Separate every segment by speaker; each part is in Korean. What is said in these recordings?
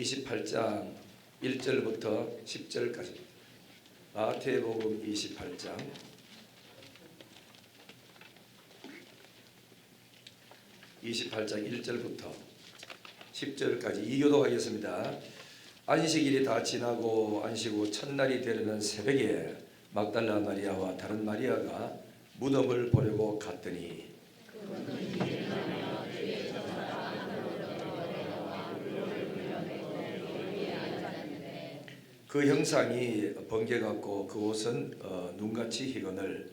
Speaker 1: 28장 1절부터 10절까지. 마태복음 28장 1절부터 10절까지 이교독하겠습니다. 안식일이 다 지나고 안식 후 첫날이 되려는 새벽에 막달라 마리아와 다른 마리아가 무덤을 보려고 갔더니 그 형상이 번개 같고 그 옷은 눈같이 희거늘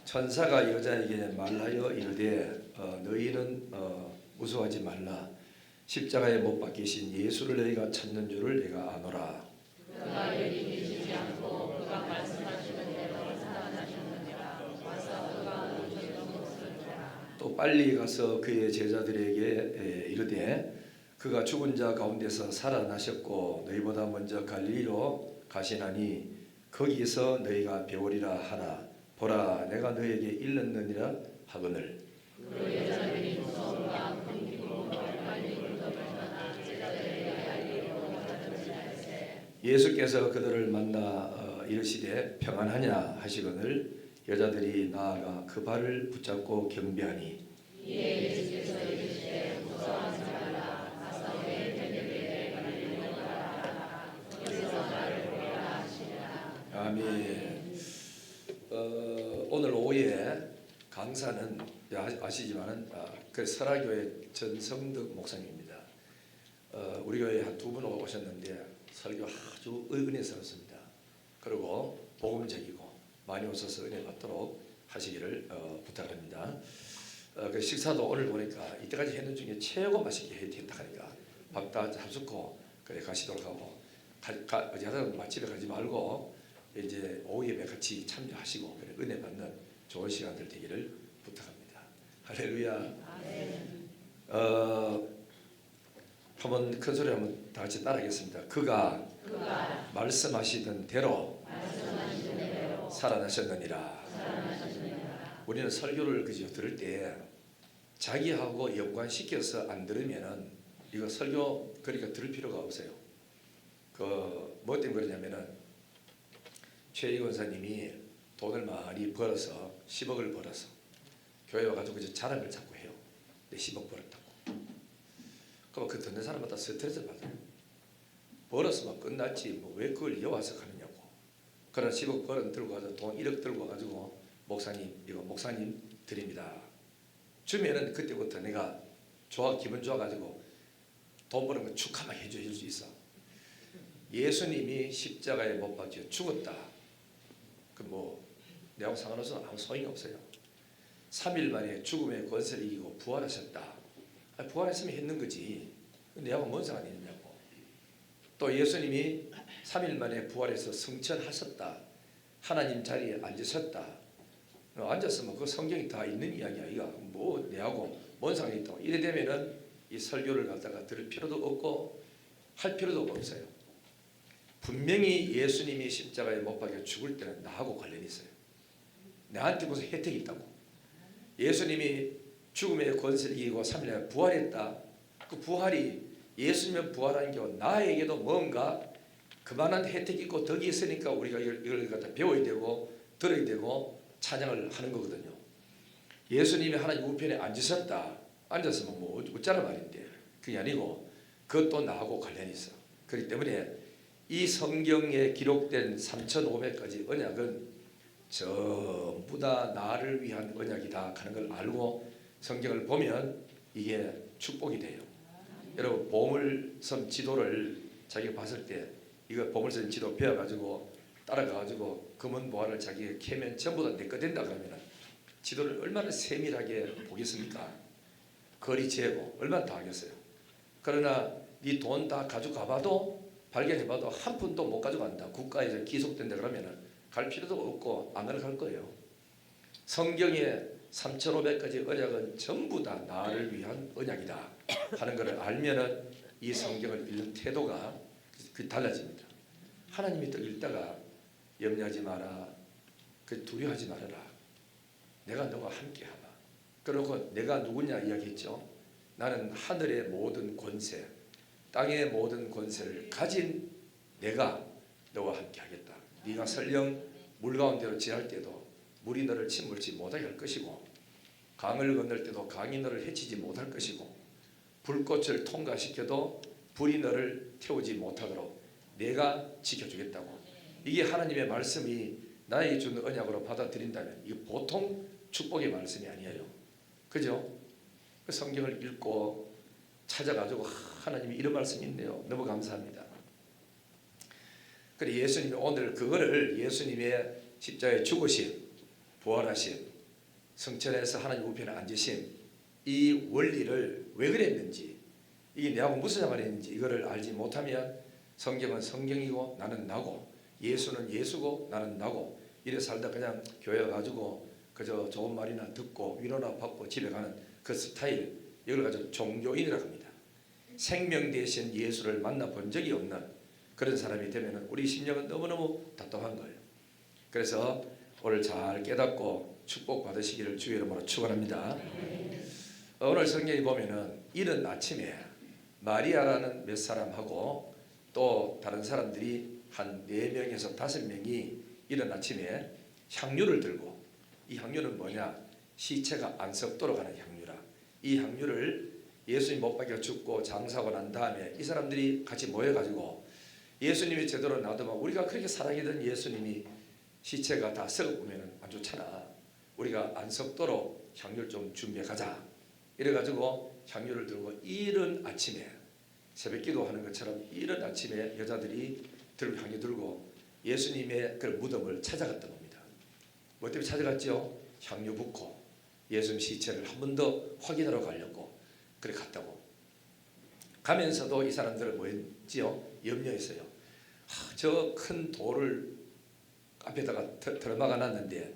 Speaker 1: 천사가 여자에게 말하여 이르되 너희는 무서워하지 말라. 십자가에 못 박히신 예수를 너희가 찾는 줄을 내가 아노라.
Speaker 2: 그가 여기 계시지 않고 그가 말씀하시는 대로 살아나셨느니라. 와서 그가 오셨던 곳을 보라.
Speaker 1: 또 빨리 가서 그의 제자들에게 이르되 그가 죽은 자 가운데서 살아나셨고 너희보다 먼저 갈릴리로 가시나니 거기서 너희가 배우리라 하나 보라 내가 너희에게 일렀느니라 하거늘.
Speaker 2: 그 여자들이 무서움과 큰 기쁨으로 빨리 무덤을 떠나 제자들에게 알리고 가더니라.
Speaker 1: 예수께서 그들을 만나 이르시되 평안하냐 하시거늘 여자들이 나아가 그 발을 붙잡고 경배하니
Speaker 2: 이에 예수께서 이르시되 무서워하지 말라. 가서 내 저녁에 갈릴리로 가라. 거기서 나를 보리라 하시니라.
Speaker 1: 아멘. 오늘 오후에 강사는 아시지만은 그 설화교회 전성덕 목사님입니다. 우리 교회에 한 두 분 오셨는데 설교 아주 은혜스럽습니다. 그리고 복음적이고 많이 오셔서 은혜 받도록 하시기를 부탁합니다. 그 식사도 오늘 보니까 이때까지 했는 중에 최고 맛있게 했다 하니까 밥 다 잡수고 그래 가시도록 하고 어디 하다 맛집에 가지 말고 이제 오후 예배 같이 참여하시고 그래 은혜 받는 좋은 시간들 되기를 부탁합니다. 할렐루야. 한번 큰 소리 한번 다 같이 따라하겠습니다. 그가 말씀하시던 대로 살아나셨느니라. 우리는 설교를 그저 들을 때 자기하고 연관시켜서 안 들으면은 이거 설교 그러니까 들을 필요가 없어요. 뭐 때문에 그러냐면은 최희 권사님이 돈을 많이 벌어서 10억을 벌어서 교회 와가지고 이제 자랑을 자꾸 해요. 내 10억 벌었다고. 그럼 그 듣는 사람마다 스트레스를 받아요. 벌었으면 끝났지 뭐 왜 그걸 이어와서 가느냐고. 그러나 10억 벌은 들고 가서 돈 1억 들고 와가지고 목사님 이거 목사님 드립니다. 주면은 그때부터 내가 기분 좋아가지고 돈 버는 거 축하만 해줄 수 있어. 예수님이 십자가에 못 박혀 죽었다. 그 뭐 내하고 상관없어 아무 소용이 없어요. 3일 만에 죽음의 권세를 이기고 부활하셨다. 부활했으면 했는 거지. 내하고 뭔 상관이 있냐고. 또 예수님이 3일 만에 부활해서 승천하셨다. 하나님 자리에 앉으셨다. 앉았으면 그 성경이 다 있는 이야기야. 이거 뭐 내하고 뭔 상관이 있다고. 이래 되면은 이 설교를 갖다가 들을 필요도 없고 할 필요도 없어요. 분명히 예수님이 십자가에 못 박혀 죽을 때는 나하고 관련이 있어요. 나한테 무슨 혜택이 있다고. 예수님이 죽음의 권세를 이기고 3일 만에 부활했다. 그 부활이 예수님은 부활한 게 나에게도 뭔가 그만한 혜택이 있고 덕이 있으니까 우리가 이걸 갖다 배워야 되고 들어야 되고 찬양을 하는 거거든요. 예수님이 하나님 우편에 앉으셨다. 앉았으면 뭐 어쩌라 말인데 그게 아니고 그것도 나하고 관련이 있어. 그렇기 때문에 이 성경에 기록된 3,500가지 언약은 전부 다 나를 위한 언약이다 하는 걸 알고 성경을 보면 이게 축복이 돼요. 여러분 보물섬 지도를 자기가 봤을 때 이거 보물섬 지도 배워가지고 따라가가지고 금은 보화를 자기가 캐면 전부 다 내 거 된다 그러면 지도를 얼마나 세밀하게 보겠습니까? 거리 재고 얼마나 다 하겠어요. 그러나 네 돈 다 가져가봐도 발견해봐도 한 푼도 못 가져간다. 국가에서 기속된다 그러면 갈 필요도 없고 안 갈 거예요. 성경에 3,500가지 언약은 전부 다 나를 위한 언약이다 하는 것을 알면은 이 성경을 읽는 태도가 달라집니다. 하나님이 또 읽다가 염려하지 마라. 두려워하지 말아라. 내가 너와 함께하마. 그러고 내가 누구냐 이야기했죠. 나는 하늘의 모든 권세, 땅의 모든 권세를 가진 내가 너와 함께 하겠다. 네가 설령 물 가운데로 지날 때도 물이 너를 침몰치 못하게 할 것이고, 강을 건널 때도 강이 너를 해치지 못할 것이고, 불꽃을 통과시켜도 불이 너를 태우지 못하도록 내가 지켜주겠다고. 이게 하나님의 말씀이 나에게 주는 언약으로 받아들인다면 이게 보통 축복의 말씀이 아니에요. 그죠? 그 성경을 읽고 찾아가지고 하나님이 이런 말씀이 있네요. 너무 감사합니다. 그래 예수님이 오늘 그거를 예수님의 십자가에 죽으심, 부활하심, 성천에서 하나님 우편에 앉으심, 이 원리를 왜 그랬는지, 이게 내하고 무슨 상관이 있는지 이거를 알지 못하면 성경은 성경이고 나는 나고, 예수는 예수고 나는 나고, 이래 살다 그냥 교회 가지고 그저 좋은 말이나 듣고 위로나 받고 집에 가는 그 스타일, 이걸 가지고 종교인이라고 합니다. 생명 대신 예수를 만나본 적이 없는 그런 사람이 되면 우리 심령은 너무너무 답답한 거예요. 그래서 오늘 잘 깨닫고 축복 받으시기를 주의 이름으로 축원합니다. 오늘 성경에 보면은 이른 아침에 마리아라는 몇 사람하고 또 다른 사람들이 한 4명에서 5명이 이른 아침에 향유를 들고, 이 향유는 뭐냐? 시체가 안 썩도록 하는 향유라. 이 향유를 예수님 못 박혀 죽고 장사하고 난 다음에 이 사람들이 같이 모여가지고 예수님이 제대로 놔두면 우리가 그렇게 사랑하던 예수님이 시체가 다 썩으면 안 좋잖아. 우리가 안 썩도록 향유를 좀 준비해 가자. 이래가지고 향유를 들고 이른 아침에 새벽 기도하는 것처럼 이른 아침에 여자들이 들고 향유 들고 예수님의 그 무덤을 찾아갔던 겁니다. 뭐 때문에 찾아갔죠? 향유 붓고 예수님 시체를 한 번 더 확인하러 가려고 그래 갔다고. 가면서도 이 사람들은 뭐 했지요? 염려했어요. 저 큰 돌을 앞에다가 들어막아 놨는데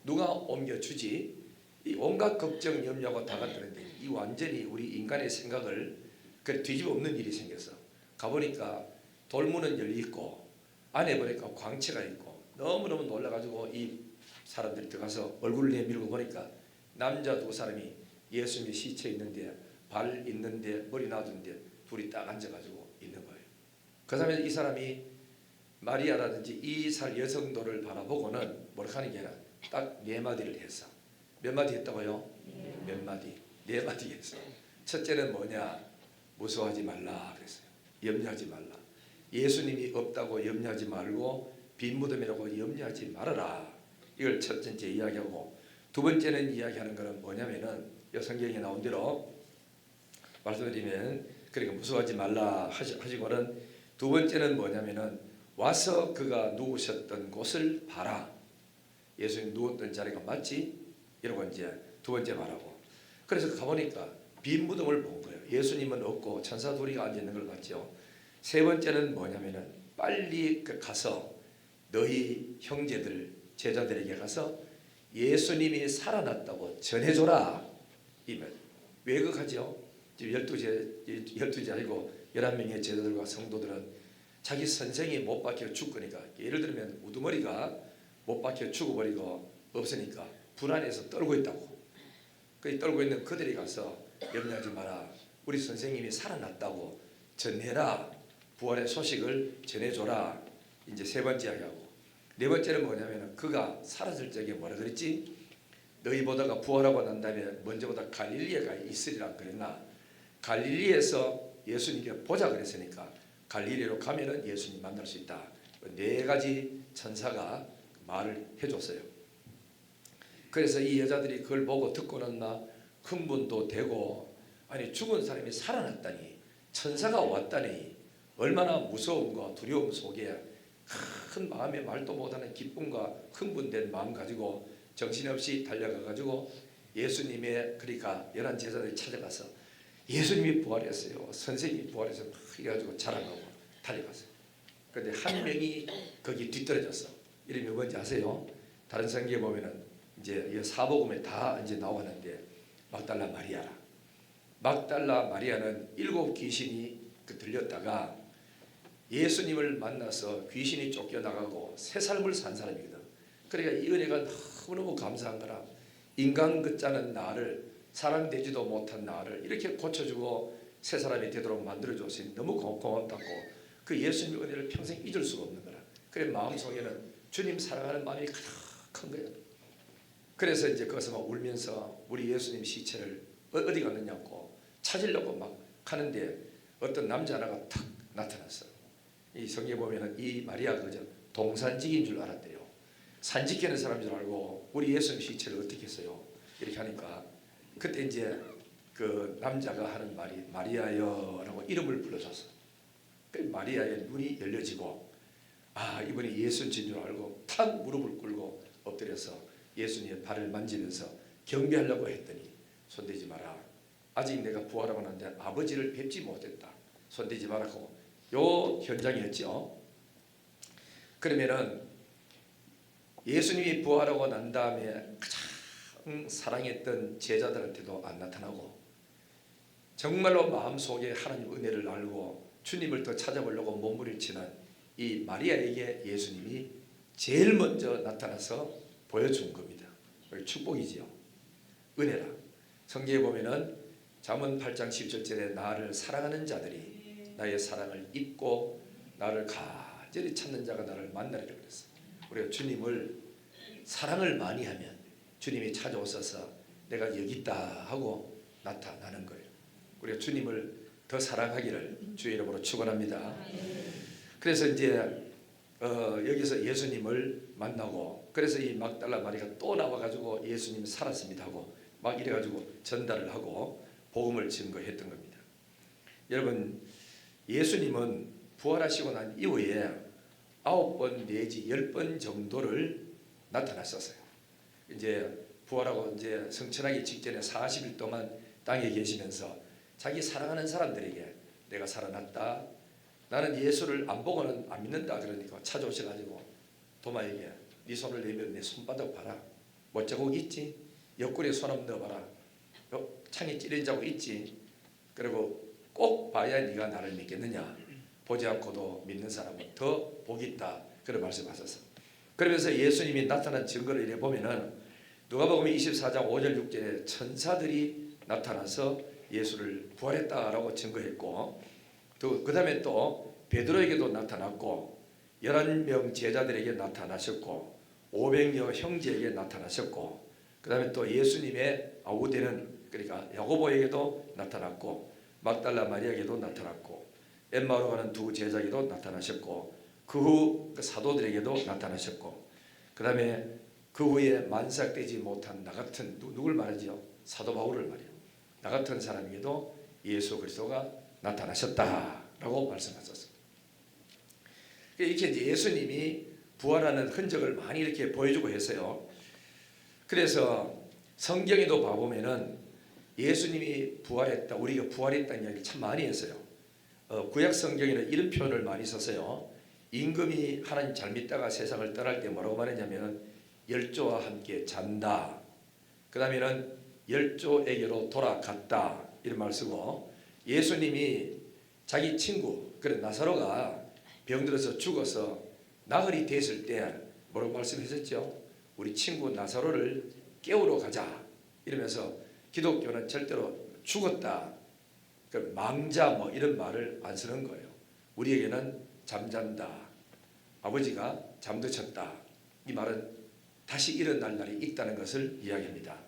Speaker 1: 누가 옮겨주지? 이 온갖 걱정 염려가 다 갔는데 이 완전히 우리 인간의 생각을 그래 뒤집어 엎는 일이 생겼어. 가보니까 돌문은 열려있고 안에 보니까 광채가 있고 너무너무 놀라가지고 이 사람들이 들어가서 얼굴을 내밀고 보니까 남자 2사람이 예수님의 시체 있는데 발 있는데 머리 놔둔데 둘이 딱 앉아가지고 있는 거예요. 그 다음에 이 사람이 마리아라든지 이 살 여성도를 바라보고는 뭐라 하는 게 아니라 딱 4마디를 했어. 몇 마디 했다고요? 몇 마디? 4마디 했어. 첫째는 뭐냐? 무서워하지 말라 그랬어요. 염려하지 말라. 예수님이 없다고 염려하지 말고 빈 무덤이라고 염려하지 말아라. 이걸 첫 번째 이야기하고, 두 번째는 이야기하는 것은 뭐냐면은 성경에 나온 대로 말씀드리면 그러니까 무서워하지 말라 하시고는 두 번째는 뭐냐면은 와서 그가 누우셨던 곳을 봐라. 예수님 누웠던 자리가 맞지? 이러고 이제 두 번째 말하고, 그래서 가보니까 빈 무덤을 본 거예요. 예수님은 없고 천사 둘이 앉아 있는 걸 봤죠. 세 번째는 뭐냐면은 빨리 가서 너희 형제들 제자들에게 가서 예수님이 살아났다고 전해줘라. 이말 왜 그러죠? 지금 12제 아니고 11명의 제자들과 성도들은 자기 선생이 못 박혀 죽으니까, 예를 들면 우두머리가 못 박혀 죽어버리고 없으니까 불안해서 떨고 있다고. 그 떨고 있는 그들이 가서 염려하지 마라. 우리 선생님이 살아났다고 전해라. 부활의 소식을 전해줘라. 이제 세 번째 이야기하고, 네 번째는 뭐냐면 그가 사라질 적에 뭐라 그랬지? 너희 보다가 부활하고 난 다음에 먼저보다 갈릴리에가 있으리라 그랬나? 갈릴리에서 예수님께 보자 그랬으니까 갈릴리로 가면은 예수님 만날 수 있다. 4가지 천사가 말을 해줬어요. 그래서 이 여자들이 그걸 보고 듣고는 막 흥분도 되고, 아니 죽은 사람이 살아났다니, 천사가 왔다니 얼마나 무서움과 두려움 속에 큰 마음에 말도 못하는 기쁨과 흥분된 마음 가지고 정신없이 달려가가지고 예수님의, 그러니까 11 제자들이 찾아가서 예수님이 부활했어요, 선생님이 부활해서 막 해가지고 자랑하고 달려갔어요. 그런데 한 명이 거기 뒤떨어졌어. 이름이 뭔지 아세요? 다른 성경에 보면은 이제 사복음에 다 이제 나왔는데 막달라 마리아라. 막달라 마리아는 7 귀신이 들렸다가 예수님을 만나서 귀신이 쫓겨나가고 새 삶을 산 사람이거든. 그러니까 이 은혜가 너무너무 감사한 거라. 인간 같지 않은 나를 사랑되지도 못한 나를 이렇게 고쳐주고 새 사람이 되도록 만들어줬으니 너무 고맙다고 그 예수님의 은혜를 평생 잊을 수가 없는 거라. 그래 마음속에는 주님 사랑하는 마음이 가득한 거예요. 그래서 이제 거기서 막 울면서 우리 예수님 시체를 어디 갔느냐고 찾으려고 막 하는데 어떤 남자 하나가 탁 나타났어요. 이 성경에 보면은 이 마리아가 그저 동산직인 줄 알았대요. 산 지키는 사람인 줄 알고 우리 예수님 시체를 어떻게 했어요? 이렇게 하니까 그때 이제 그 남자가 하는 말이 마리아여라고 이름을 불러줬어. 그 마리아의 눈이 열려지고 아 이분이 예수인 줄 알고 탁 무릎을 꿇고 엎드려서 예수님의 발을 만지면서 경배하려고 했더니 손대지 마라. 아직 내가 부활하고 났는데 아버지를 뵙지 못했다. 손대지 마라고 요 현장이었죠. 그러면은 예수님이 부활하고 난 다음에 가장 사랑했던 제자들한테도 안 나타나고 정말로 마음속에 하나님 은혜를 알고 주님을 더 찾아보려고 몸부림치는 이 마리아에게 예수님이 제일 먼저 나타나서 보여준 겁니다. 축복이지요. 은혜라. 성경에 보면은 잠언 8장 17절에 나를 사랑하는 자들이 나의 사랑을 잊고 나를 간절히 찾는 자가 나를 만나리라 그랬어. 우리가 주님을 사랑을 많이 하면 주님이 찾아오셔서 내가 여기 있다 하고 나타나는 거예요. 우리가 주님을 더 사랑하기를 주의 이름으로 축원합니다. 그래서 이제 여기서 예수님을 만나고 그래서 이 막달라 마리아가 또 나와가지고 예수님 살았습니다 하고 막 이래가지고 전달을 하고 복음을 증거했던 겁니다. 여러분 예수님은 부활하시고 난 이후에 9번 내지 10번 정도를 나타났었어요. 이제 부활하고 이제 성천하기 직전에 40일 동안 땅에 계시면서 자기 사랑하는 사람들에게 내가 살아났다. 나는 예수를 안 보고는 안 믿는다. 그러니까 찾아오셔가지고 도마에게 네 손을 내밀어 내 손바닥 봐라. 못자국 있지? 옆구리에 손 한번 넣어봐라. 창에 찔린 자국 있지? 그리고 꼭 봐야 네가 나를 믿겠느냐. 보지 않고도 믿는 사람은 더 복이 있다. 그런 말씀하셨어. 그러면서 예수님이 나타난 증거를 이래 보면은 누가복음 24장 5절 6절에 천사들이 나타나서 예수를 부활했다라고 증거했고 그 다음에 또 베드로에게도 나타났고 11명 제자들에게 나타나셨고 500여 형제에게 나타나셨고 그 다음에 또 예수님의 아우되는 그러니까 야고보에게도 나타났고 막달라 마리아에게도 나타났고 엠마오로 가는 두 제자에게도 나타나셨고 그 후 사도들에게도 나타나셨고 그 다음에 그 후에 만삭되지 못한 나 같은 누굴 말하지요? 사도 바울을 말이요. 나 같은 사람에게도 예수 그리스도가 나타나셨다라고 말씀하셨습니다. 이렇게 이제 예수님이 부활하는 흔적을 많이 이렇게 보여주고 했어요. 그래서 성경에도 봐보면은 예수님이 부활했다, 우리가 부활했다는 이야기를 참 많이 했어요. 구약 성경에는 이런 표현을 많이 썼어요. 임금이 하나님 잘 믿다가 세상을 떠날 때 뭐라고 말했냐면 열조와 함께 잔다. 그 다음에는 열조에게로 돌아갔다 이런 말 쓰고 예수님이 자기 친구 그래 나사로가 병들어서 죽어서 나흘이 됐을 때 뭐라고 말씀하셨죠? 우리 친구 나사로를 깨우러 가자 이러면서 기독교는 절대로 죽었다 그 망자 뭐 이런 말을 안 쓰는 거예요. 우리에게는 잠잔다. 아버지가 잠드셨다. 이 말은 다시 일어날 날이 있다는 것을 이야기합니다.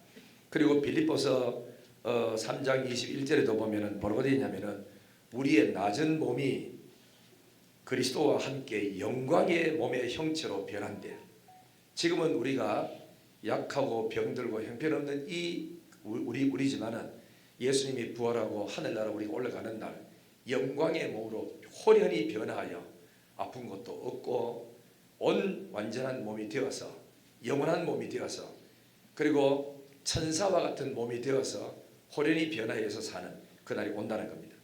Speaker 1: 그리고 빌립보서 3장 21절에도 보면은 뭐라고 되어 있냐면은 우리의 낮은 몸이 그리스도와 함께 영광의 몸의 형체로 변한대. 지금은 우리가 약하고 병들고 형편없는 우리지만은 예수님이 부활하고 하늘나라 우리가 올라가는 날 영광의 몸으로 호련히 변화하여 아픈 것도 없고 온 완전한 몸이 되어서 영원한 몸이 되어서 그리고 천사와 같은 몸이 되어서 호련히 변화해서 사는 그날이 온다는 겁니다.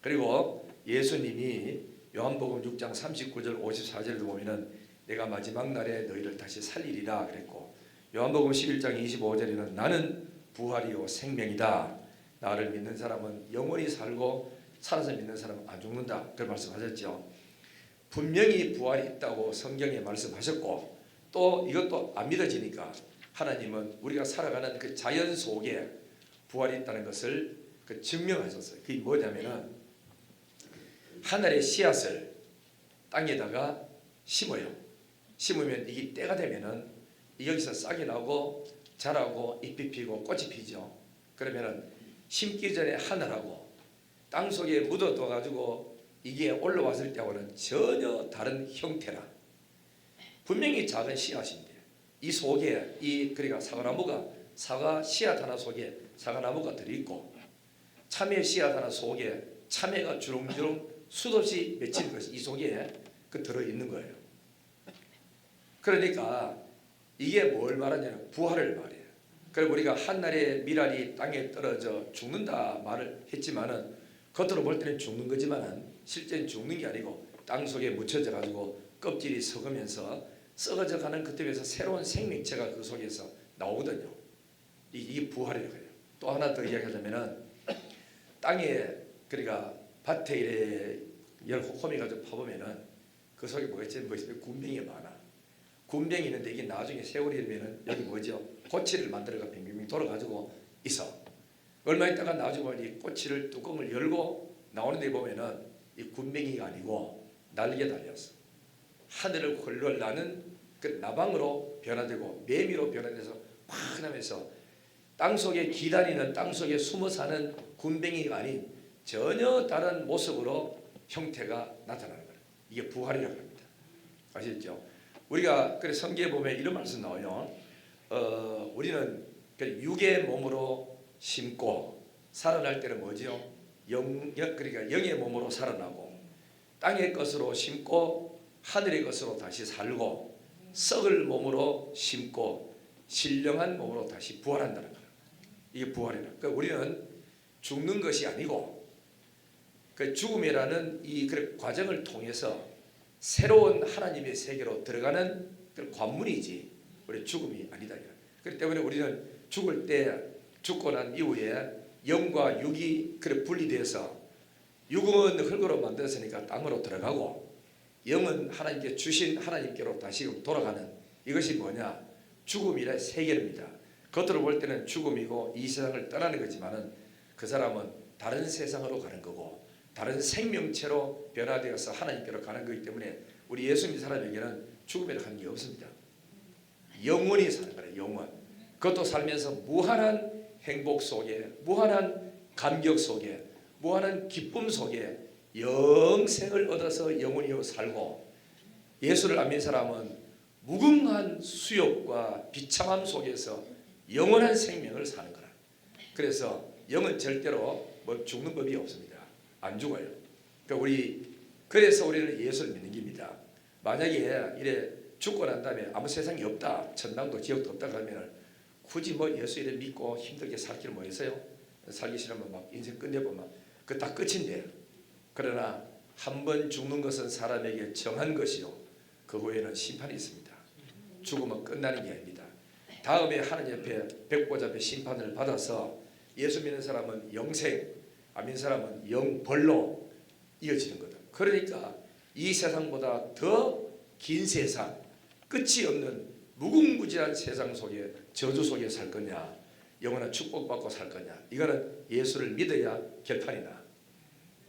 Speaker 1: 그리고 예수님이 요한복음 6장 39절 54절에도 보면은 내가 마지막 날에 너희를 다시 살리리라 그랬고 요한복음 11장 25절에는 나는 부활이요 생명이다. 나를 믿는 사람은 영원히 살고 살아서 믿는 사람은 안 죽는다. 그런 말씀하셨죠. 분명히 부활이 있다고 성경에 말씀하셨고 또 이것도 안 믿어지니까 하나님은 우리가 살아가는 그 자연 속에 부활이 있다는 것을 증명하셨어요. 그게 뭐냐면은 하늘의 씨앗을 땅에다가 심어요. 심으면 이게 때가 되면은 여기서 싹이 나고 자라고 잎이 피고 꽃이 피죠. 그러면은 심기 전에 하늘하고 땅 속에 묻어둬 가지고 이게 올라왔을 때하고는 전혀 다른 형태라. 분명히 작은 씨앗인데 이 속에 그러니까 사과나무가 사과 씨앗 하나 속에 사과나무가 들어있고 참외 씨앗 하나 속에 참외가 주렁주렁 수없이 맺힌 것이 이 속에 들어있는 거예요. 그러니까 이게 뭘 말하냐면 부활을 말해요. 그리고 우리가 한날에 밀알이 땅에 떨어져 죽는다 말을 했지만은 겉으로 볼 때는 죽는 거지만은 실제는 죽는 게 아니고 땅 속에 묻혀져 가지고 껍질이 썩으면서 썩어져 가는 그때에서 새로운 생명체가 그 속에서 나오거든요. 이게 부활이라고 해요. 또 하나 더 이야기하자면은 땅에 그러니까 밭에 이래 열 호미 가지고 파보면은 그 속에 뭐가 있지? 군뱅이가 많아. 군뱅이 있는데 이게 나중에 세월이 되면은 여기 뭐죠? 꼬치를 만들어가 빙빙 돌아가지고 있어. 얼마 있다가 나중에 보면 이 꼬치를 뚜껑을 열고 나오는 데 보면은 이 군뱅이가 아니고 날개 달렸어. 하늘을 헐헐 나는 그 나방으로 변화되고 매미로 변화돼서 팍 나면서 땅속에 기다리는 땅속에 숨어 사는 군뱅이가 아닌 전혀 다른 모습으로 형태가 나타나는 거예요. 이게 부활이라고 합니다. 아시겠죠? 우리가 그래 성경에 보면 이런 말씀 나와요. 우리는 육의 몸으로 심고 살아날 때는 뭐지요? 그러니까 영의 몸으로 살아나고 땅의 것으로 심고 하늘의 것으로 다시 살고 썩을 몸으로 심고 신령한 몸으로 다시 부활한다는 거예요. 이게 부활이라. 그러니까 우리는 죽는 것이 아니고 그 죽음이라는 이 과정을 통해서 새로운 하나님의 세계로 들어가는 그 관문이지 우리 죽음이 아니다. 그렇기 때문에 우리는 죽을 때 죽고 난 이후에 영과 육이 분리돼서 육은 흙으로 만들었으니까 땅으로 들어가고 영은 하나님께 주신 하나님께로 다시 돌아가는 이것이 뭐냐? 죽음이라 세계입니다. 겉으로 볼 때는 죽음이고 이 세상을 떠나는 거지만은 그 사람은 다른 세상으로 가는 거고 다른 생명체로 변화되어서 하나님께로 가는 거기 때문에 우리 예수 믿는 사람에게는 죽음이라고 하는 게 없습니다. 영원히 사는 거예요. 영원. 그것도 살면서 무한한 행복 속에 무한한 감격 속에 무한한 기쁨 속에 영생을 얻어서 영원히 살고 예수를 안 믿는 사람은 무궁한 수욕과 비참함 속에서 영원한 생명을 사는 거라. 그래서 영은 절대로 죽는 법이 없습니다. 안 죽어요. 그래서 우리는 예수를 믿는 겁니다. 만약에 이래 죽고 난 다음에 아무 세상이 없다, 천당도 지옥도 없다 그러면 굳이 예수 이래 믿고 힘들게 살기를 뭐했어요? 살기 싫으면 막 인생 끝내보면 그 다 끝인데. 그러나 한 번 죽는 것은 사람에게 정한 것이요 그 후에는 심판이 있습니다. 죽으면 끝나는 게 아닙니다. 다음에 하나님 앞에 백보자 앞에 심판을 받아서 예수 믿는 사람은 영생, 안 믿는 사람은 영벌로 이어지는 거다. 그러니까 이 세상보다 더 긴 세상, 끝이 없는 무궁무진한 세상 속에 저주 속에 살 거냐, 영원한 축복받고 살 거냐, 이거는 예수를 믿어야 결판이나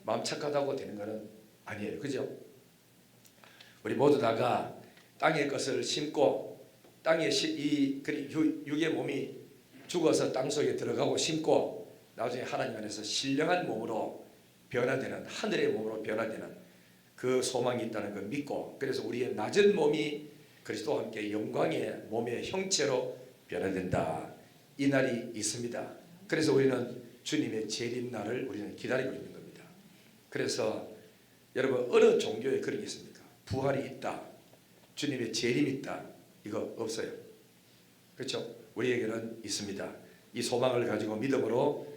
Speaker 1: 마음 착하다고 되는 거는 아니에요. 그죠? 우리 모두 다가 땅의 것을 심고 땅에 육의 몸이 죽어서 땅 속에 들어가고 심고 나중에 하나님 안에서 신령한 몸으로 변화되는 하늘의 몸으로 변화되는 그 소망이 있다는 걸 믿고 그래서 우리의 낮은 몸이 그리스도와 함께 영광의 몸의 형체로 변화된다. 이 날이 있습니다. 그래서 우리는 주님의 재림날을 우리는 기다리고 있는 겁니다. 그래서 여러분 어느 종교에 그런 게 있습니까? 부활이 있다. 주님의 재림이 있다. 이거 없어요. 그렇죠? 우리에게는 있습니다. 이 소망을 가지고 믿음으로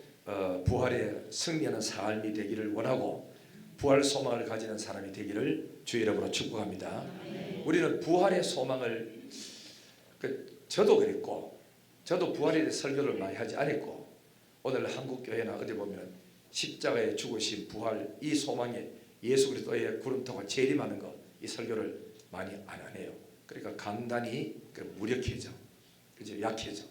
Speaker 1: 부활의 승리하는 삶이 되기를 원하고 부활 소망을 가지는 사람이 되기를 주의 이름으로 축복합니다. 우리는 부활의 소망을 저도 그랬고 저도 부활에 대해 설교를 많이 하지 않았고 오늘 한국교회나 어디 보면 십자가에 죽으신 부활 이 소망에 예수 그리스도의 구름타고 재림하는 거 이 설교를 많이 안 하네요. 그러니까 강단이 무력해져, 그죠? 약해져.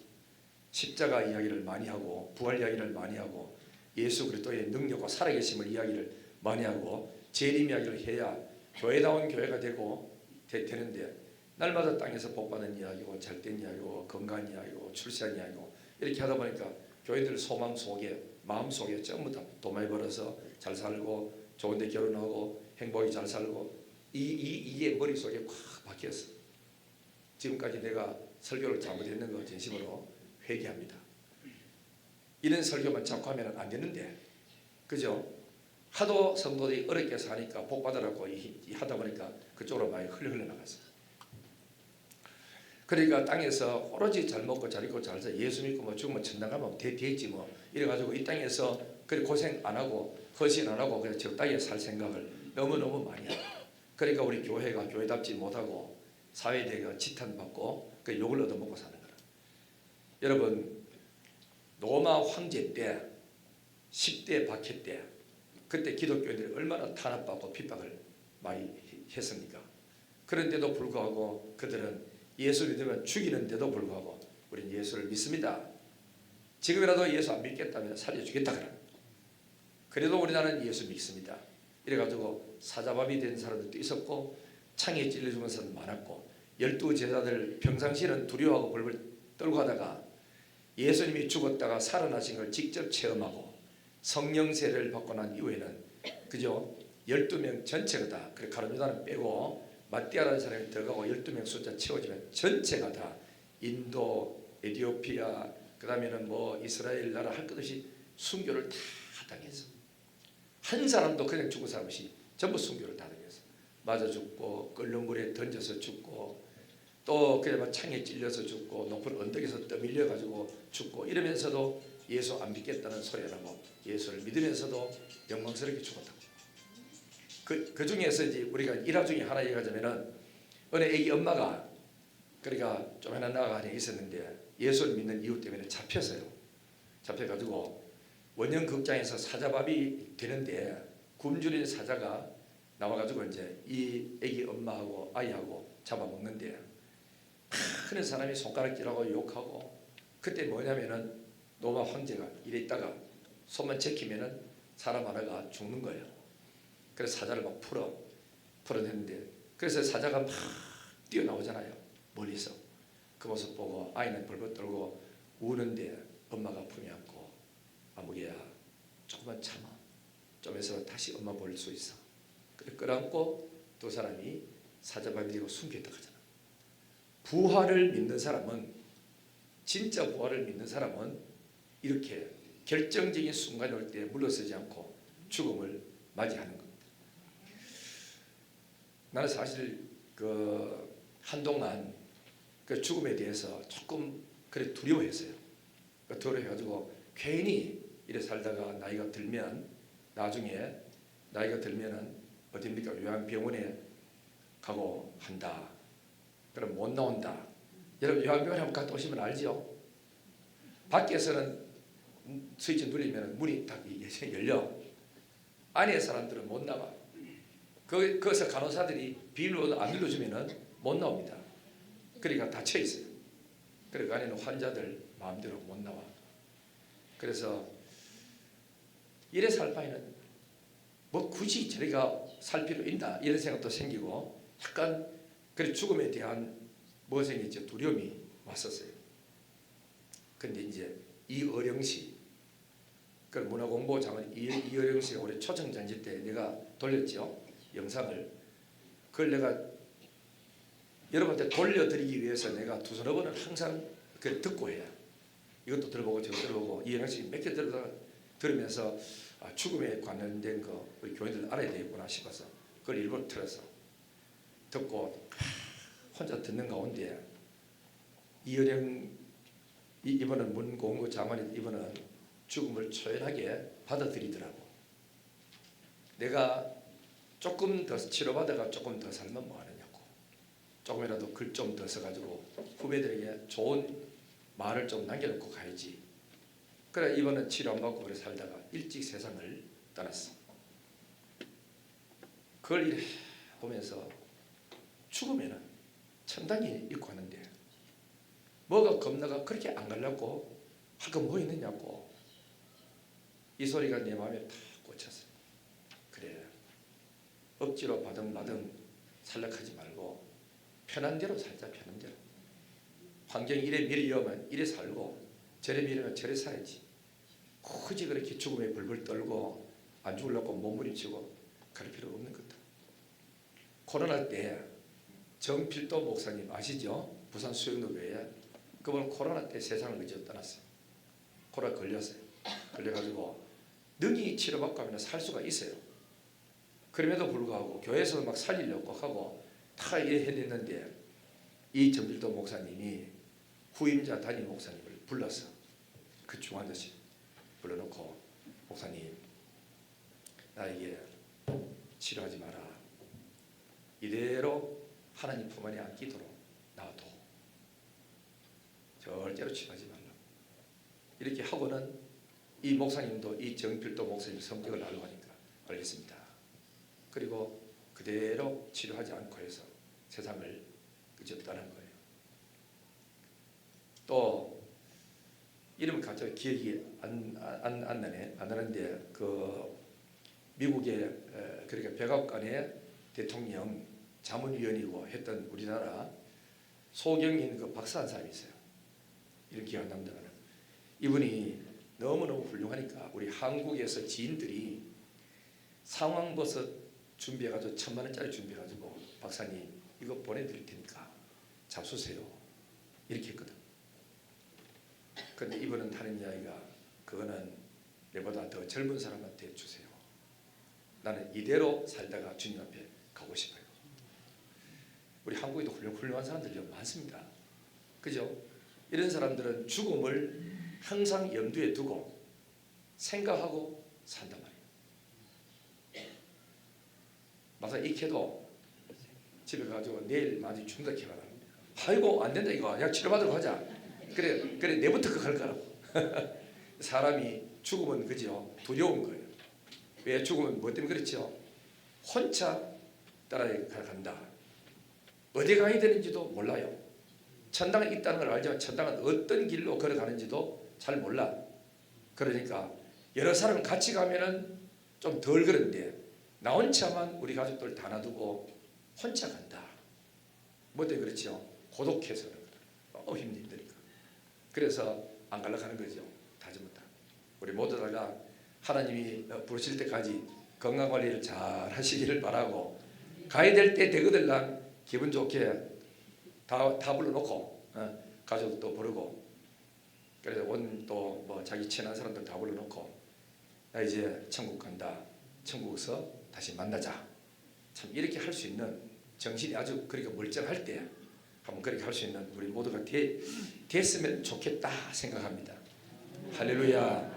Speaker 1: 십자가 이야기를 많이 하고 부활 이야기를 많이 하고 예수 그리스도의 능력과 살아계심을 이야기를 많이 하고 재림 이야기를 해야 교회다운 교회가 되는데 날마다 땅에서 복받은 이야기고 잘된 이야기고 건강한 이야기고 출세한 이야기고 이렇게 하다 보니까 교회들 소망 속에 마음 속에 전부 다 돈 많이 벌어서 잘 살고 좋은데 결혼하고 행복히 잘 살고 이게 머릿속에 꽉 박혔어. 지금까지 내가 설교를 잘못했는 거 진심으로 회개합니다. 이런 설교만 자꾸 하면 안 되는데, 그죠? 하도 성도들이 어렵게 사니까 복 받으라고 하다 보니까 그쪽으로 많이 흘러나갔어. 그러니까 땅에서 오로지 잘 먹고 잘 입고 잘 살, 예수 믿고 뭐 죽으면 천당 가면 되지 뭐 이래가지고 이 땅에서 그래 고생 안 하고 헌신 안 하고 그냥 적당히 살 생각을 너무너무 많이 해. 그러니까 우리 교회가 교회답지 못하고 사회대가 지탄받고 그 욕을 얻어먹고 사는 거라. 여러분, 로마 황제 때 10대 박해 때 그때 기독교인들이 얼마나 탄압받고 핍박을 많이 했습니까? 그런데도 불구하고 그들은 예수 믿으면 죽이는데도 불구하고 우리는 예수를 믿습니다. 지금이라도 예수 안 믿겠다면 살려주겠다 그래. 그래도 우리나라는 예수 믿습니다. 이래가지고 사자밥이 된 사람들도 있었고 창에 찔려 죽은 사람도 많았고 12제자들 평상시에는 두려워하고 벌벌 떨고 하다가 예수님이 죽었다가 살아나신 걸 직접 체험하고 성령 세례를 받고 난 이후에는 그죠? 12명 전체가 다 그래 가룟유다는 빼고 마띠아라는 사람이 들어가고 12명 숫자 채워지면 전체가 다 인도, 에티오피아 그 다음에는 뭐 이스라엘 나라 할 것 없이 순교를 다 당했어. 한 사람도 그냥 죽은 사람 없이 전부 순교를 다 당했어. 맞아 죽고 끓는 물에 던져서 죽고 또 그냥 창에 찔려서 죽고 높은 언덕에서 떠밀려 가지고 죽고 이러면서도 예수 안 믿겠다는 소리 안 하고 예수를 믿으면서도 영광스럽게 죽었다고. 그 중에서 이제 우리가 일화 중에 하나 얘기하자면은 어느 애기 엄마가 그러니까 조그만한 나가 하나 있었는데 예수를 믿는 이유 때문에 잡혔어요. 잡혀가지고 원형 극장에서 사자밥이 되는데 굶주린 사자가 나와가지고 이제 이 애기 엄마하고 아이하고 잡아먹는데 큰 사람이 손가락질하고 욕하고 그때 뭐냐면은 로마 황제가 이래 있다가 손만 제키면은 사람 하나가 죽는 거예요. 그래서 사자를 막 풀어냈는데 그래서 사자가 막 뛰어나오잖아요. 멀리서 그 모습 보고 아이는 벌벌 떨고 우는데 엄마가 품에 안고 아무개야 조금만 참아 좀 해서 다시 엄마 볼 수 있어. 그래 끌어안고 두 사람이 사자밥이 되고 숨겼다 하잖아. 부활을 믿는 사람은 진짜 부활을 믿는 사람은 이렇게 결정적인 순간이 올 때 물러서지 않고 죽음을 맞이하는 겁니다. 나는 사실 그 한동안 그 죽음에 대해서 조금 그래 두려워했어요. 두려워해가지고 괜히 이래 살다가 나이가 들면 나중에 나이가 들면은 어딥니까 요양병원에 가고 한다. 그럼 못 나온다. 여러분 요양병원에 한번 갔다 오시면 알죠? 밖에서는 스위치 누르면 문이 딱 열려. 안에 사람들은 못 나가. 거기서 간호사들이 비밀번호 안 눌러주면은 못 나옵니다. 그러니까 닫혀 있어요. 그러니까 안에는 환자들 마음대로 못 나와. 그래서 이래 살 바에는 뭐 굳이 저리가 살 필요 있나 이런 생각도 생기고 약간 그래 죽음에 대한 뭐 생겼죠? 두려움이 왔었어요. 근데 이제 이어령시 그 문화공보 장관 이어령시가 우리 초청잔치 때 내가 돌렸죠. 영상을 그걸 내가 여러분한테 돌려드리기 위해서 내가 두서너 번은 항상 그 듣고 해요. 이것도 들어보고 저것도 들어보고 이어령시 몇 개 들으면서 죽음에 관련된 거 우리 교인들 알아야 되겠구나 싶어서 그걸 일부러 틀어서 듣고 혼자 듣는 가운데 이어령 이번은 문공부 장관이 이번은 죽음을 초연하게 받아들이더라고. 내가 조금 더 치료받아가 조금 더 살면 뭐하느냐고. 조금이라도 글 좀 더 써가지고 후배들에게 좋은 말을 좀 남겨놓고 가야지. 그래 이번은 치료 안 받고 그래 살다가 일찍 세상을 떠났어. 그걸 보면서 죽으면은 천당이 있고 하는데 뭐가 겁나가 그렇게 안 가려고 할 거 뭐 있느냐고. 이 소리가 내 마음에 탁 꽂혔어요. 그래, 억지로 바등바등 살락하지 말고 편한 대로 살자. 편한 대로. 환경이 이래 밀려오면 이래 살고 저래 밀려오면 저래 살아야지. 굳이 그렇게 죽음에 불불 떨고 안 죽으려고 몸부림치고 그럴 필요 없는 거다. 코로나 때 정필도 목사님 아시죠? 부산 수영로교회. 그분은 코로나 때 세상을 그저 떠났어요. 코로나 걸렸어요. 걸려가지고 능히 치료받고 하면 살 수가 있어요. 그럼에도 불구하고 교회에서 막 살리려고 하고 다 이래 해냈는데 이 정필도 목사님이 후임자 담임 목사님을 불러서 그 중환자실 불러놓고 목사님 나에게 치료하지 마라. 이대로 하나님 품 안에 안기도록 놔둬. 절대로 치료하지 말라. 이렇게 하고는 이 목사님도 이 정필도 목사님 성격을 알고 하니까 알겠습니다. 그리고 그대로 치료하지 않고 해서 세상을 그저 떠난 거예요. 또 이름 갑자기 기억이 안 나는데 그 미국의 그러니까 백악관의 대통령 자문위원이고 했던 우리나라 소경인 그 박사 한 사람이 있어요. 이런 기억 안 납니다. 이분이 너무너무 훌륭하니까 우리 한국에서 지인들이 상황버섯 준비해가지고 1,000만 원짜리 준비해가지고 박사님 이거 보내드릴 테니까 잡수세요. 이렇게 했거든. 근데 이분은 하는 이야기가 그거는 내보다 더 젊은 사람한테 주세요. 나는 이대로 살다가 주님 앞에 가고 싶어요. 우리 한국에도 훌륭한 사람들이 많습니다. 그죠? 이런 사람들은 죽음을 항상 염두에 두고 생각하고 산단 말이에요. 막상 익혀도 집에 가지고 내일 많이 죽는다 해봐라. 아이고 안 된다 이거. 약 치료받으러 가자. 그래 내부터 그거 할 거라고. 사람이 죽으면 그죠? 두려운 거예요. 왜 죽으면 뭐 때문에 그렇죠? 혼자 따라간다. 어디 가야 되는지도 몰라요. 천당에 있다는 걸 알지만 천당은 어떤 길로 걸어가는지도 잘 몰라. 그러니까 여러 사람 같이 가면은 좀 덜 그런데 나 혼자만 우리 가족들 다 놔두고 혼자 간다. 뭐 때문에 그렇죠? 고독해서 너무 힘드니까. 그래서 안 가려고 하는 거죠. 다 전부 다. 우리 모두 다가 하나님이 부르실 때까지 건강관리를 잘 하시기를 바라고 가야 될 때 되거들랑 기분 좋게 다 불러놓고 가족도 부르고 그래서 온 또 뭐 자기 친한 사람들 다 불러놓고 나 이제 천국 간다. 천국에서 다시 만나자. 참 이렇게 할 수 있는 정신이 아주 그렇게 멀쩡할 때 한번 그렇게 할 수 있는 우리 모두가 됐으면 좋겠다 생각합니다. 할렐루야.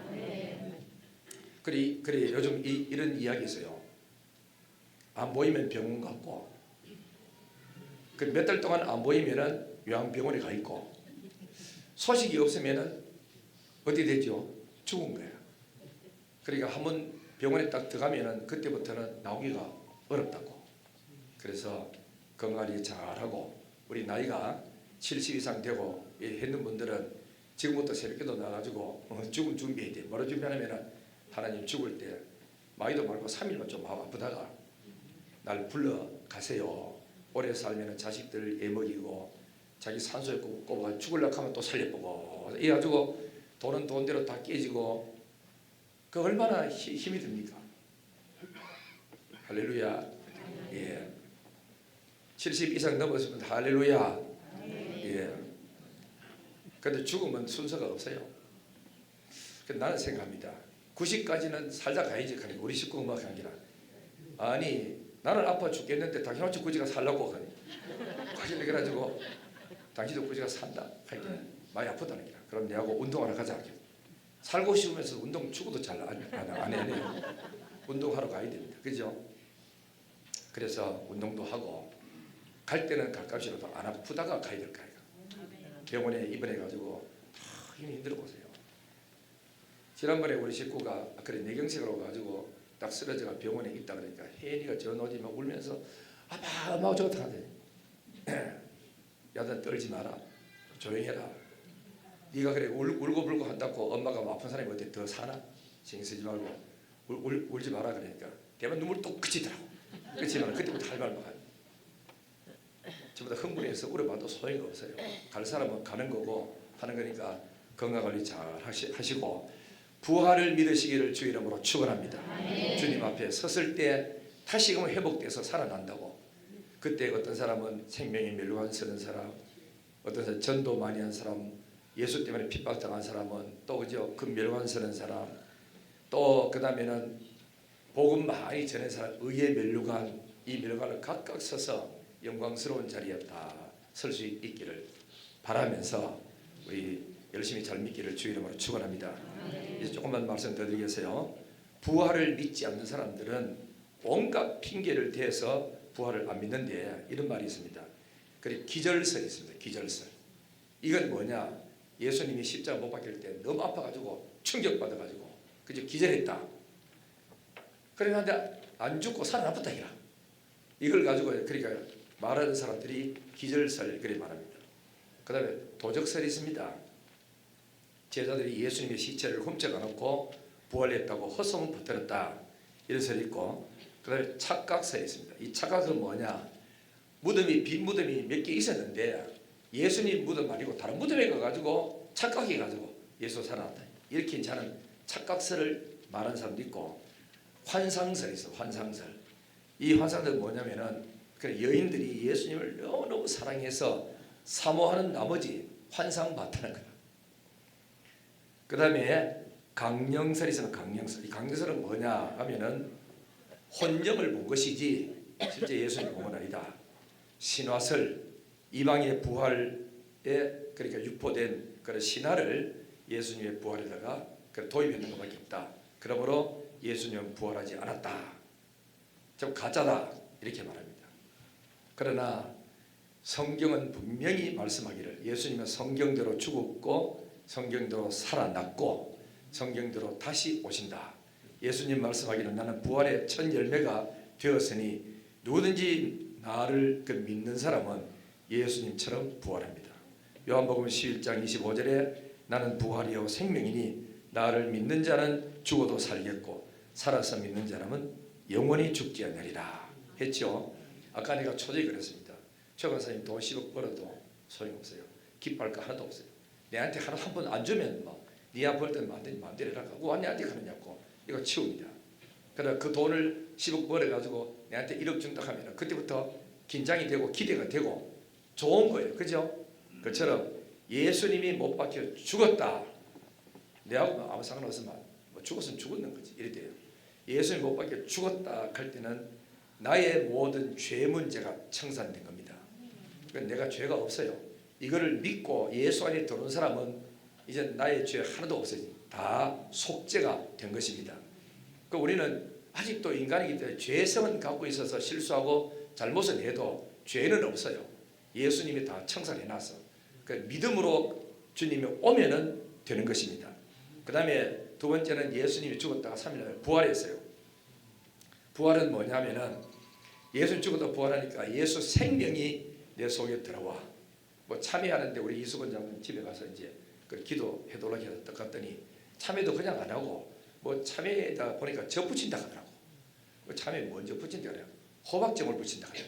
Speaker 1: 그래 요즘 이런 이야기 있어요. 안 보이면 병원 갔고 그 몇 달 동안 안 보이면은 요양병원에 가 있고 소식이 없으면은 어디 되죠? 죽은 거야. 그러니까 한번 병원에 딱 들어가면은 그때부터는 나오기가 어렵다고. 그래서 건강관리 잘하고 우리 나이가 70 이상 되고 했는 분들은 지금부터 새벽에도 나가지고 죽음 준비해야 돼. 뭐로 준비하냐면은 하나님 죽을 때 마이도 말고 3일만 좀 마음 아프다가 날 불러 가세요. 오래 살면은 자식들 애 먹이고 자기 산소에 꼽아 죽으려고 하면 또 살려보고 이래가지고 돈은 돈대로 다 깨지고 그 얼마나 힘이 듭니까? 할렐루야. 예. 70 이상 넘었으면 할렐루야. 예. 근데 죽음은 순서가 없어요. 나는 생각합니다. 90까지는 살다 가야지. 우리 식구 음악 관계라. 아니 나는 아파 죽겠는데 당신 어찌 굳이 살라고 하니? 과실을 그래가지고 당신도 굳이 산다. 하기는 많이 아프다는 거야. 그럼 내하고 운동하러 가자. 살고 싶으면서 운동 죽어도 잘 안 해요. 운동하러 가야 됩니다. 그죠? 그래서 운동도 하고 갈 때는 가끔씩이라도 안 아프다가 가야 될 거예요. 병원에 입원해가지고 힘이 힘들어 보세요. 지난번에 우리 식구가 그래 뇌경색으로 가지고 딱 쓰러져가 병원에 있다 그러니까 혜인이가 저 노지 막 울면서 아마 저거 하더니 야단 떨지 마라. 조용히 해라. 네가 그래 울고불고 한다고 엄마가 아픈 사람이 어때 더 사나? 신경 쓰지 말고 울지 마라 그러니까 대만 눈물 또 그치더라고. 그치만 그때부터 할 말만 하고 전부 다 흥분해서 울어봐도 소용이 없어요. 갈 사람은 가는 거고 하는 거니까 건강관리 잘 하시고 부활을 믿으시기를 주 이름으로 축원합니다. 주님 앞에 섰을 때 다시금 회복돼서 살아난다고. 그때 어떤 사람은 생명이 멸류관서는 사람, 어떤 사람 전도 많이 한 사람, 예수 때문에 핍박당한 사람은 또 그죠 그 멸류관서는 사람, 또 그 다음에는 복음 많이 전한 사람, 의의 멸류관, 이 멸류관을 각각 서서 영광스러운 자리에 다 설 수 있기를 바라면서 우리 열심히 잘 믿기를 주 이름으로 축원합니다. 이제 조금만 말씀 더 드리겠어요. 부활을 믿지 않는 사람들은 온갖 핑계를 대서 부활을 안 믿는데 이런 말이 있습니다. 그리고 기절설이 있습니다. 기절설. 이건 뭐냐? 예수님이 십자가 못 박힐 때 너무 아파가지고 충격받아가지고 그저 기절했다. 그런데 안 죽고 살아남았다 이라. 이걸 가지고 그러니까 말하는 사람들이 기절설 그래 말합니다. 그 다음에 도적설이 있습니다. 제자들이 예수님의 시체를 훔쳐가 놓고 부활했다고 헛소문 퍼뜨렸다. 이런 설이 있고 그 다음에 착각설이 있습니다. 이 착각은 뭐냐? 무덤이 빈 무덤이 몇 개 있었는데 예수님 무덤 아니고 다른 무덤에 가가지고 착각해가지고 예수 살아났다. 이렇게 이제 하는 착각설을 말하는 사람도 있고 환상설이 있어. 환상설. 이 환상설은 뭐냐면은 여인들이 예수님을 너무너무 사랑해서 사모하는 나머지 환상 봤다는 거야. 그 다음에 강령설이 있으면 강령설. 이 강령설은 뭐냐 하면은 혼정을 본 것이지 실제 예수님 본 건 아니다. 신화설, 이방의 부활에 그러니까 유포된 그런 신화를 예수님의 부활에다가 도입했는 것밖에 없다. 그러므로 예수님은 부활하지 않았다. 좀 가짜다 이렇게 말합니다. 그러나 성경은 분명히 말씀하기를 예수님은 성경대로 죽었고 성경대로 살아났고 성경대로 다시 오신다. 예수님 말씀하기를 나는 부활의 첫 열매가 되었으니 누구든지 나를 믿는 사람은 예수님처럼 부활합니다. 요한복음 11장 25절에 나는 부활이요 생명이니 나를 믿는 자는 죽어도 살겠고 살아서 믿는 자라면 영원히 죽지 않으리라 했죠. 아까 내가 초대에 그랬습니다. 최 권사님 돈 10억 벌어도 소용없어요. 기뻐할 거 하나도 없어요. 내한테 하나 한 번 안 주면 네가 벌 때는 마음대로 해라. 왜 내한테 그러냐고. 이거 치웁니다. 그러나 그 돈을 10억 벌어가지고 내한테 1억 준다 하면 그때부터 긴장이 되고 기대가 되고 좋은 거예요. 그죠? 그처럼 예수님이 못 박혀 죽었다. 내하고 아무 상관없으면 죽었으면 죽었는 거지. 이래 돼요. 예수님이 못 박혀 죽었다 할 때는 나의 모든 죄 문제가 청산된 겁니다. 그러니까 내가 죄가 없어요. 이거를 믿고 예수 안에 들어온 사람은 이제 나의 죄 하나도 없어요. 다 속죄가 된 것입니다. 그러니까 우리는 아직도 인간이기 때문에 죄성은 갖고 있어서 실수하고 잘못은 해도 죄는 없어요. 예수님이 다 청산해놨어. 그러니까 믿음으로 주님이 오면은 되는 것입니다. 그 다음에 두 번째는 예수님이 죽었다가 3일 만에 부활했어요. 부활은 뭐냐면은 예수 죽어도 부활하니까 예수 생명이 내 속에 들어와. 참여하는데 우리 이수건 장군 집에 가서 이제 그 기도해 달라고 해서 갔더니 참여도 그냥 안 하고 참여에다 보니까 저 붙인다 하더라고. 참외 먼저 붙인다 그래요. 호박점을 붙인다 그래요.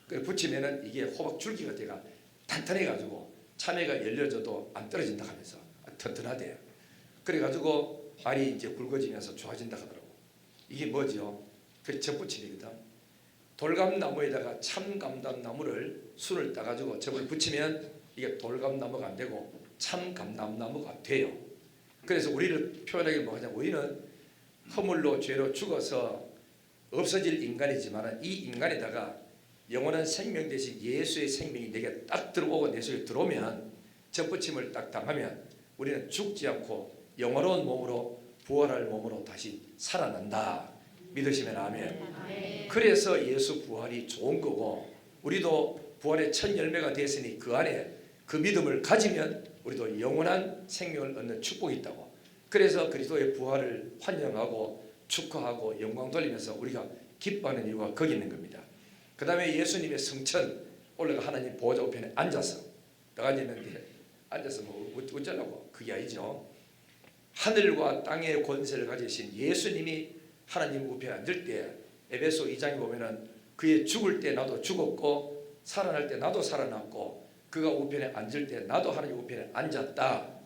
Speaker 1: 그 붙이면은 이게 호박 줄기가 돼가 탄탄해 가지고 참외가 열려져도 안 떨어진다 하면서 튼튼하대요. 그래가지고 알이 이제 굵어지면서 좋아진다 하더라고. 이게 뭐죠? 그 접붙임이거든. 돌감나무에다가 참감담나무를 순을 따가지고 접을 붙이면 이게 돌감나무가 안 되고 참감담나무가 돼요. 그래서 우리를 표현하기 뭐하냐? 우리는 허물로 죄로 죽어서 없어질 인간이지만 이 인간에다가 영원한 생명 대신 예수의 생명이 내게 딱 들어오고 내 속에 들어오면 접붙임을 딱 당하면 우리는 죽지 않고 영원한 몸으로 부활할 몸으로 다시 살아난다. 믿으시면 아멘. 그래서 예수 부활이 좋은 거고 우리도 부활의 첫 열매가 됐으니 그 안에 그 믿음을 가지면 우리도 영원한 생명을 얻는 축복이 있다고. 그래서 그리스도의 부활을 환영하고 축하하고 영광 돌리면서 우리가 기뻐하는 이유가 거기 있는 겁니다. 그 다음에 예수님의 성천 올라가 하나님 보좌 우편에 앉아서 나가 있는데 앉아서 뭐 어쩌려고? 그게 아니죠. 하늘과 땅의 권세를 가지신 예수님이 하나님 우편에 앉을 때 에베소 2장에 보면은 그의 죽을 때 나도 죽었고 살아날 때 나도 살아났고 그가 우편에 앉을 때 나도 하나님 우편에 앉았다.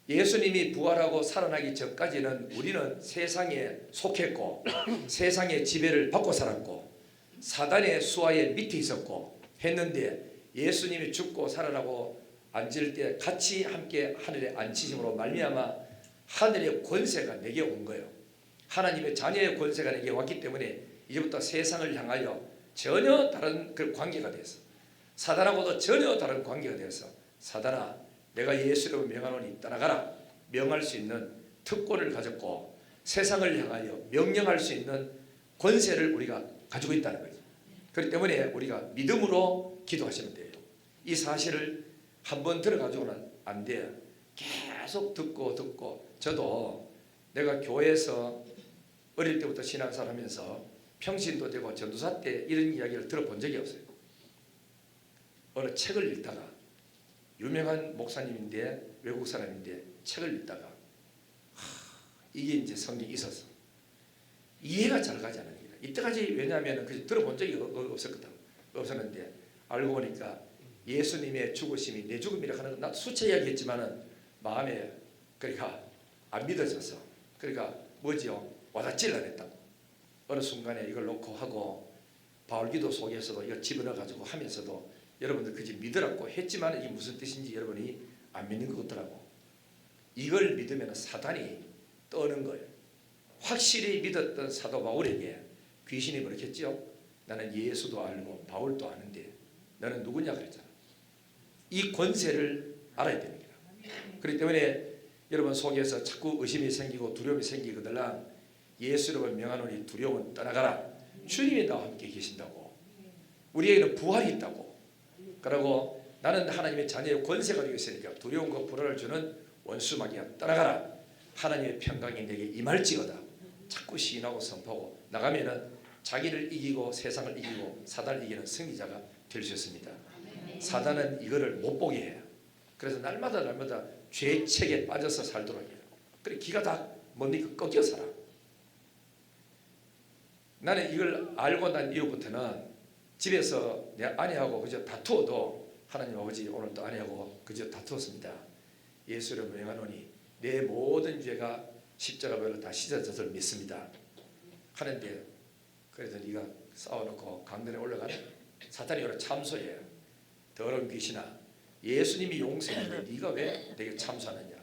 Speaker 1: 예수님이 부활하고 살아나기 전까지는 우리는 세상에 속했고 세상의 지배를 받고 살았고 사단의 수하의 밑에 있었고 했는데 예수님이 죽고 살아나고 앉을 때 같이 함께 하늘에 앉히심으로 말미암아 하늘의 권세가 내게 온 거예요. 하나님의 자녀의 권세가 내게 왔기 때문에 이제부터 세상을 향하여 전혀 다른 그 관계가 되었어. 사단하고도 전혀 다른 관계가 되어서 사단아 내가 예수로 명하노니 떠나가라 명할 수 있는 특권을 가졌고 세상을 향하여 명령할 수 있는 권세를 우리가 가지고 있다는 거죠. 그렇기 때문에 우리가 믿음으로 기도하시면 돼요. 이 사실을 한번 들어가지고는 안 돼요. 계속 듣고 저도 내가 교회에서 어릴 때부터 신앙생활 하면서 평신도 되고 전도사 때 이런 이야기를 들어본 적이 없어요. 어느 책을 읽다가 유명한 목사님인데 외국 사람인데 책을 읽다가 이게 이제 성경이 있었어. 이해가 잘 가지 않는 거예요. 이때까지 왜냐하면 그 들어본 적이 없었는데 알고 보니까 예수님의 죽으심이 내 죽음이라 하는 건 나도 수차 이야기했지만은 마음에 그러니까 안 믿어졌어. 그러니까 뭐지요? 와닿지를 않았다. 어느 순간에 이걸 놓고 하고 바울기도 속에서도 이거 집어넣어 가지고 하면서도 여러분들 그지 믿으라고 했지만 이게 무슨 뜻인지 여러분이 안 믿는 것 같더라고. 이걸 믿으면 사단이 떠는 거예요. 확실히 믿었던 사도 바울에게 귀신이 그렇겠죠. 나는 예수도 알고 바울도 아는데 너는 누구냐 그랬잖아. 이 권세를 알아야 되는 거야. 그렇기 때문에 여러분 속에서 자꾸 의심이 생기고 두려움이 생기거들라 예수를 명하노니 두려움은 떠나가라. 주님이 나와 함께 계신다고. 우리에게는 부활이 있다고. 그러고 나는 하나님의 자녀의 권세가 되고 있으니까 두려움과 불안을 주는 원수 마귀야 떠나가라. 하나님의 평강이 내게 임할지어다. 자꾸 시인하고 선포하고 나가면은 자기를 이기고 세상을 이기고 사단을 이기는 승리자가 될 수 있습니다. 사단은 이거를 못 보게 해요. 그래서 날마다 죄책에 빠져서 살도록 해요. 그래 기가 다 뭡니까 꺾여 살아. 나는 이걸 알고 난 이후부터는 집에서 내 아내하고 그저 다투어도 하나님 아버지 오늘 또 아내하고 그저 다투었습니다. 예수를 명하노니 내 모든 죄가 십자가별로 다 씻어져서 믿습니다. 하는데 그래서 네가 싸워놓고 강단에 올라가는 사탄이 오늘 참소해요. 더러운 귀신아 예수님이 용서했는데 네가 왜 내게 참소하느냐.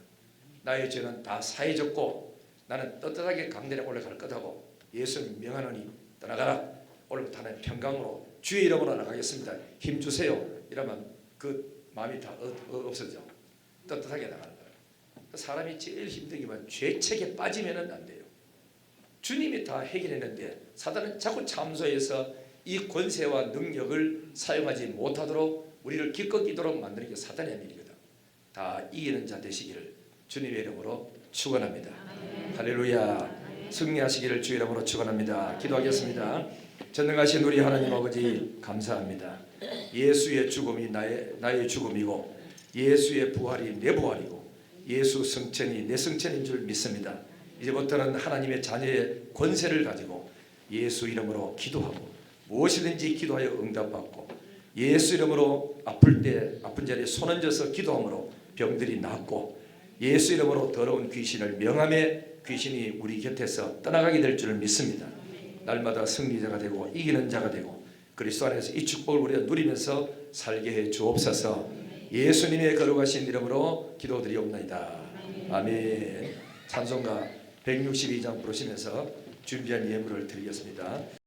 Speaker 1: 나의 죄는 다 사해졌고 나는 떳떳하게 강단에 올라갈 것하고 예수님 명하노니 떠나가라. 오늘부터 하나님 평강으로 주의 이름으로 나가겠습니다. 힘주세요. 이러면 그 마음이 다 없어져. 떳떳하게 나가는 거예요. 사람이 제일 힘든 게 뭐냐. 죄책에 빠지면 안 돼요. 주님이 다 해결했는데 사단은 자꾸 참소해서 이 권세와 능력을 사용하지 못하도록 우리를 기꺼이도록 만드는 게 사단의 일이거든. 다 이기는 자 되시기를 주님의 이름으로 축원합니다. 할렐루야. 승리하시기를 주의 이름으로 축원합니다. 기도하겠습니다. 전능하신 우리 하나님 아버지 감사합니다. 예수의 죽음이 나의 죽음이고 예수의 부활이 내 부활이고 예수 승천이 내 승천인 줄 믿습니다. 이제부터는 하나님의 자녀의 권세를 가지고 예수 이름으로 기도하고 무엇이든지 기도하여 응답받고 예수 이름으로 아플 때 아픈 자리에 손 얹어서 기도함으로 병들이 낫고 예수 이름으로 더러운 귀신을 명함에 귀신이 우리 곁에서 떠나가게 될 줄을 믿습니다. 날마다 승리자가 되고 이기는 자가 되고 그리스도 안에서 이 축복을 우리가 누리면서 살게 해 주옵소서. 예수님의 거룩하신 이름으로 기도드리옵나이다. 아멘. 찬송가 162장 부르시면서 준비한 예물을 드리겠습니다.